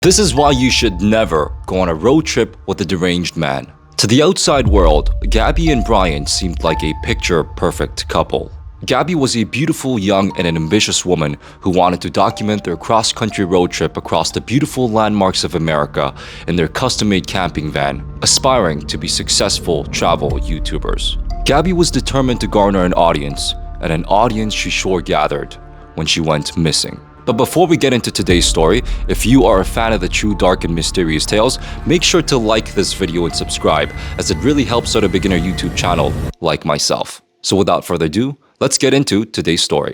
This is why you should never go on a road trip with a deranged man. To the outside world, Gabby and Brian seemed like a picture-perfect couple. Gabby was a beautiful, young, and an ambitious woman who wanted to document their cross-country road trip across the beautiful landmarks of America in their custom-made camping van, aspiring to be successful travel YouTubers. Gabby was determined to garner an audience, and an audience she sure gathered when she went missing. But before we get into today's story, if you are a fan of the true dark and mysterious tales, make sure to like this video and subscribe, as it really helps out a beginner YouTube channel like myself. So without further ado, let's get into today's story.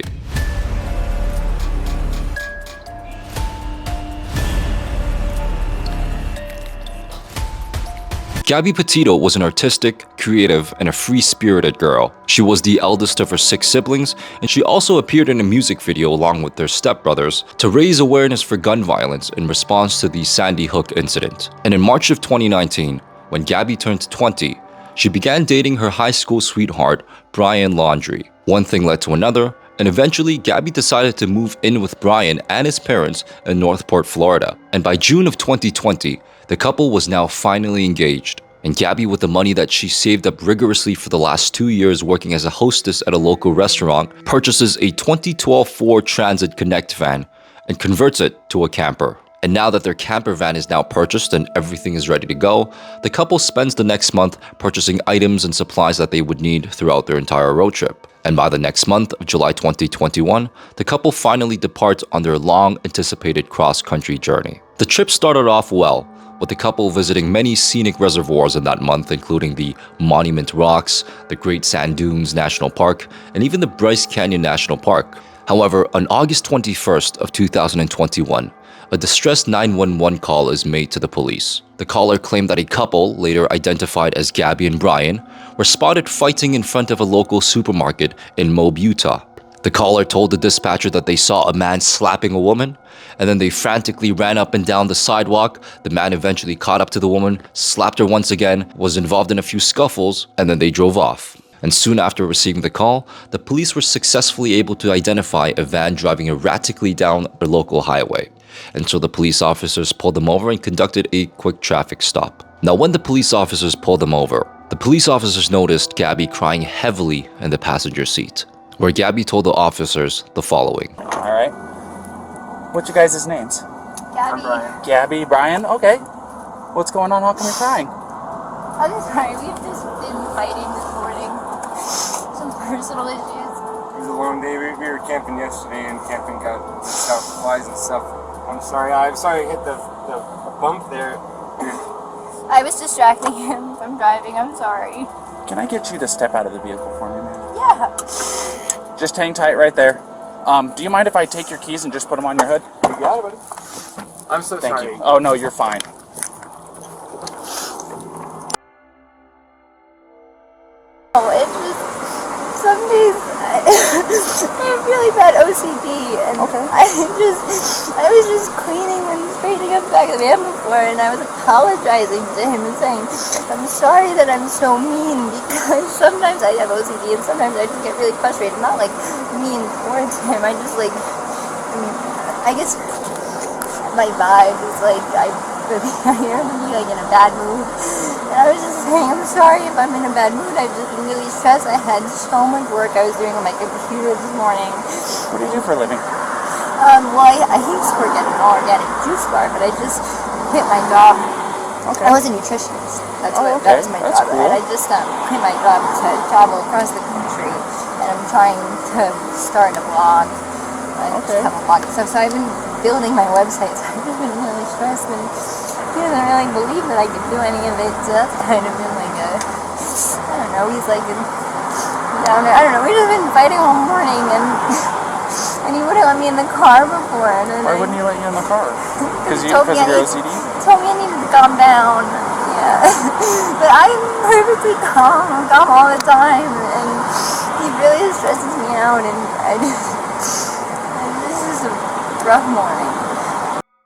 Gabby Petito was an artistic, creative, and a free-spirited girl. She was the eldest of her 6 siblings, and she also appeared in a music video along with their stepbrothers to raise awareness for gun violence in response to the Sandy Hook incident. And in March of 2019, when Gabby turned 20, she began dating her high school sweetheart, Brian Laundrie. One thing led to another, and eventually Gabby decided to move in with Brian and his parents in Northport, Florida. And by June of 2020, the couple was now finally engaged. And Gabby, with the money that she saved up rigorously for the last 2 years working as a hostess at a local restaurant, purchases a 2012 Ford Transit Connect van and converts it to a camper. And now that their camper van is now purchased and everything is ready to go, the couple spends the next month purchasing items and supplies that they would need throughout their entire road trip. And by the next month of July 2021, the couple finally departs on their long-anticipated cross-country journey. The trip started off well, with the couple visiting many scenic reservoirs in that month, including the Monument Rocks, the Great Sand Dunes National Park, and even the Bryce Canyon National Park. However, on August 21st of 2021, a distressed 911 call is made to the police. The caller claimed that a couple, later identified as Gabby and Brian, were spotted fighting in front of a local supermarket in Moab, Utah. The caller told the dispatcher that they saw a man slapping a woman, and then they frantically ran up and down the sidewalk. The man eventually caught up to the woman, slapped her once again, was involved in a few scuffles, and then they drove off. And soon after receiving the call, the police were successfully able to identify a van driving erratically down the local highway. And so the police officers pulled them over and conducted a quick traffic stop. Now, when the police officers pulled them over, the police officers noticed Gabby crying heavily in the passenger seat, where Gabby told the officers the following. All right. What's your guys' names? Gabby. Gabby, Brian? Okay. What's going on? How come you're crying? I'm sorry, we've just been fighting this morning. Some personal issues. It was a long day. We were camping yesterday, and camping got stuff, flies and stuff. I'm sorry I hit the bump there. I was distracting him from driving, I'm sorry. Can I get you to step out of the vehicle for me, man? Yeah. Just hang tight right there. Do you mind if I take your keys and just put them on your hood? You got it, buddy. I'm so Thank sorry. you. Oh, no, you're fine. Oh, it's just, some days I have really bad OCD, and Okay. I was just cleaning and straightening up the back of the van before, and I was apologizing to him and saying, I'm sorry that I'm so mean, because sometimes I have OCD and sometimes I just get really frustrated. Not like mean towards him, I guess my vibe is like, I hear him be like in a bad mood. And I was just saying, I'm sorry if I'm in a bad mood. I've just been really stressed. I had so much work I was doing on my computer this morning. What do you do for a living? Well, I used to work at an organic juice bar, but I just quit my job. Okay. I was a nutritionist. That's Oh, what okay. that was my That's job. cool. And I just quit my job to travel across the country. And I'm trying to start a blog. I Okay. just have a blog and stuff. So I've been building my website. So I've just been really stressed, and he doesn't really believe that I could do any of it. So that's kind of been like a, I don't know, he's like down there. I don't know, we've just been fighting all morning, and he wouldn't let me in the car before. And then Why wouldn't he let you in the car? Because He told of me your I- OCD? He told me I needed to calm down. Yeah. But I'm perfectly calm. I'm calm all the time, and he really stresses me out, and this is a rough morning.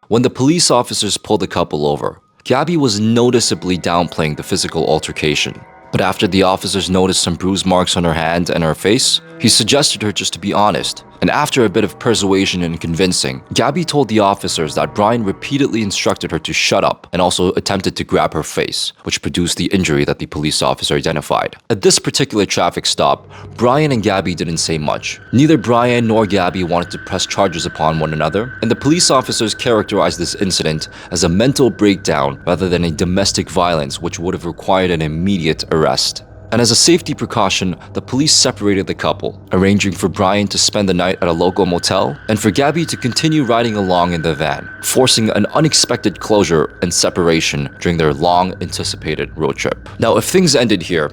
When the police officers pulled the couple over, Gabby was noticeably downplaying the physical altercation. But after the officers noticed some bruise marks on her hand and her face, He suggested her just to be honest, and after a bit of persuasion and convincing, Gabby told the officers that Brian repeatedly instructed her to shut up and also attempted to grab her face, which produced the injury that the police officer identified. At this particular traffic stop, Brian and Gabby didn't say much. Neither Brian nor Gabby wanted to press charges upon one another, and the police officers characterized this incident as a mental breakdown rather than a domestic violence which would have required an immediate arrest. And as a safety precaution, the police separated the couple, arranging for Brian to spend the night at a local motel and for Gabby to continue riding along in the van, forcing an unexpected closure and separation during their long-anticipated road trip. Now, if things ended here,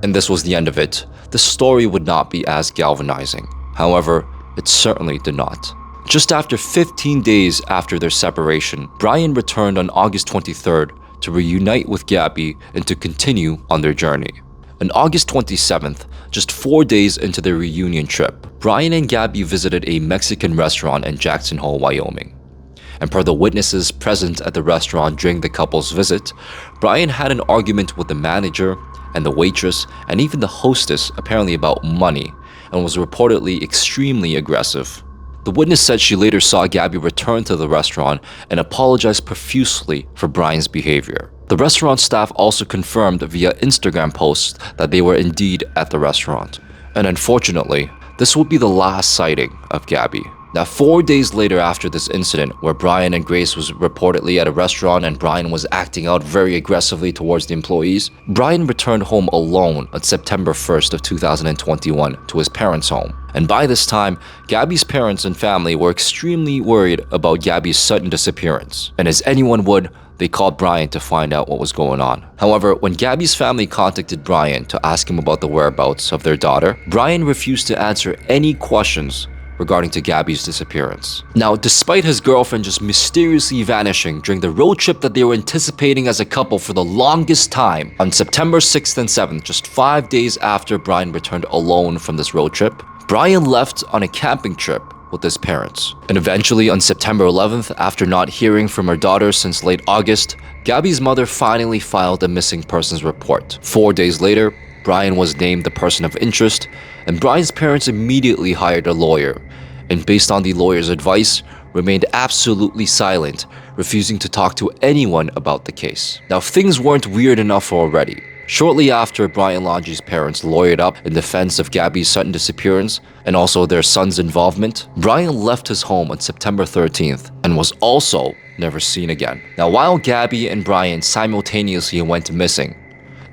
and this was the end of it, the story would not be as galvanizing. However, it certainly did not. Just after 15 days after their separation, Brian returned on August 23rd to reunite with Gabby and to continue on their journey. On August 27th, just 4 days into their reunion trip, Brian and Gabby visited a Mexican restaurant in Jackson Hole, Wyoming. And per the witnesses present at the restaurant during the couple's visit, Brian had an argument with the manager and the waitress and even the hostess apparently about money and was reportedly extremely aggressive. The witness said she later saw Gabby return to the restaurant and apologize profusely for Brian's behavior. The restaurant staff also confirmed via Instagram posts that they were indeed at the restaurant. And unfortunately, this would be the last sighting of Gabby. Now, 4 days later after this incident, where Brian and Grace was reportedly at a restaurant and Brian was acting out very aggressively towards the employees, Brian returned home alone on September 1st of 2021 to his parents' home. And by this time, Gabby's parents and family were extremely worried about Gabby's sudden disappearance. And as anyone would, they called Brian to find out what was going on. However, when Gabby's family contacted Brian to ask him about the whereabouts of their daughter, Brian refused to answer any questions regarding to Gabby's disappearance. Now, despite his girlfriend just mysteriously vanishing during the road trip that they were anticipating as a couple for the longest time, on September 6th and 7th, just 5 days after Brian returned alone from this road trip, Brian left on a camping trip with his parents. And eventually on September 11th, after not hearing from her daughter since late August, Gabby's mother finally filed a missing persons report. 4 days later, Brian was named the person of interest, and Brian's parents immediately hired a lawyer, and based on the lawyer's advice, remained absolutely silent, refusing to talk to anyone about the case. Now, if things weren't weird enough already, shortly after Brian Longy's parents lawyered up in defense of Gabby's sudden disappearance and also their son's involvement, Brian left his home on September 13th and was also never seen again. Now, while Gabby and Brian simultaneously went missing,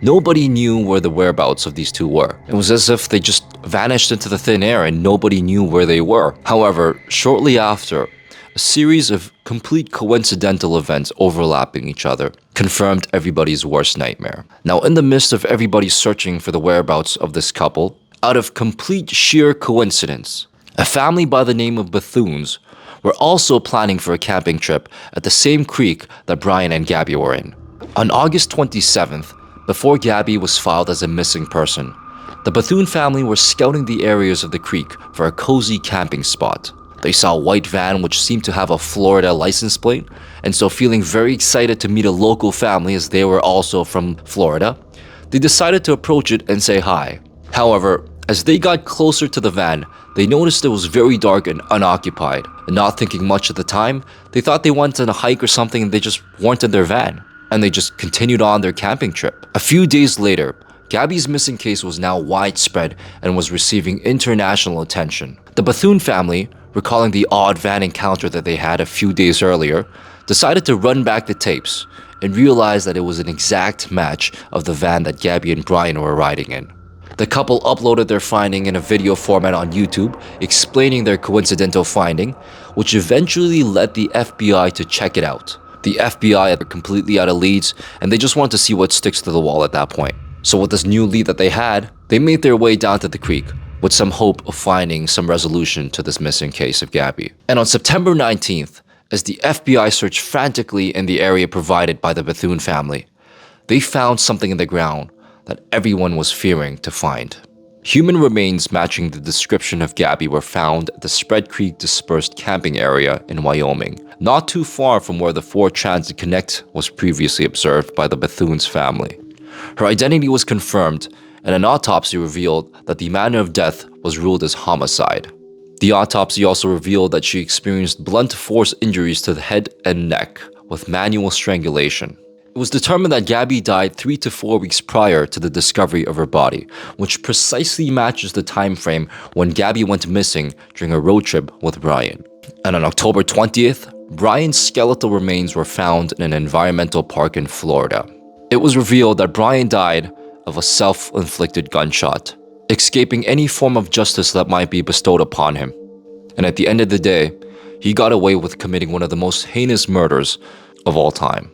nobody knew where the whereabouts of these two were. It was as if they just vanished into the thin air and nobody knew where they were. However, shortly after, a series of complete coincidental events overlapping each other confirmed everybody's worst nightmare. Now, in the midst of everybody searching for the whereabouts of this couple, out of complete sheer coincidence, a family by the name of Bethunes were also planning for a camping trip at the same creek that Brian and Gabby were in. On August 27th, before Gabby was filed as a missing person, the Bethune family were scouting the areas of the creek for a cozy camping spot. They saw a white van which seemed to have a Florida license plate, and so feeling very excited to meet a local family as they were also from Florida, they decided to approach it and say hi. However, as they got closer to the van, they noticed it was very dark and unoccupied, and not thinking much at the time, they thought they went on a hike or something and they just weren't in their van, and they just continued on their camping trip. A few days later, Gabby's missing case was now widespread and was receiving international attention. The Bethune family, recalling the odd van encounter that they had a few days earlier, decided to run back the tapes and realized that it was an exact match of the van that Gabby and Brian were riding in. The couple uploaded their finding in a video format on YouTube, explaining their coincidental finding, which eventually led the FBI to check it out. The FBI are completely out of leads, and they just wanted to see what sticks to the wall at that point. So with this new lead that they had, they made their way down to the creek, with some hope of finding some resolution to this missing case of Gabby. And on September 19th, as the FBI searched frantically in the area provided by the Bethune family, they found something in the ground that everyone was fearing to find. Human remains matching the description of Gabby were found at the Spread Creek dispersed camping area in Wyoming, not too far from where the Ford Transit Connect was previously observed by the Bethune's family. Her identity was confirmed, and an autopsy revealed that the manner of death was ruled as homicide. The autopsy also revealed that she experienced blunt force injuries to the head and neck with manual strangulation. It was determined that Gabby died 3 to 4 weeks prior to the discovery of her body, which precisely matches the time frame when Gabby went missing during a road trip with Brian. And on October 20th, Brian's skeletal remains were found in an environmental park in Florida. It was revealed that Brian died of a self-inflicted gunshot, escaping any form of justice that might be bestowed upon him. And at the end of the day, he got away with committing one of the most heinous murders of all time.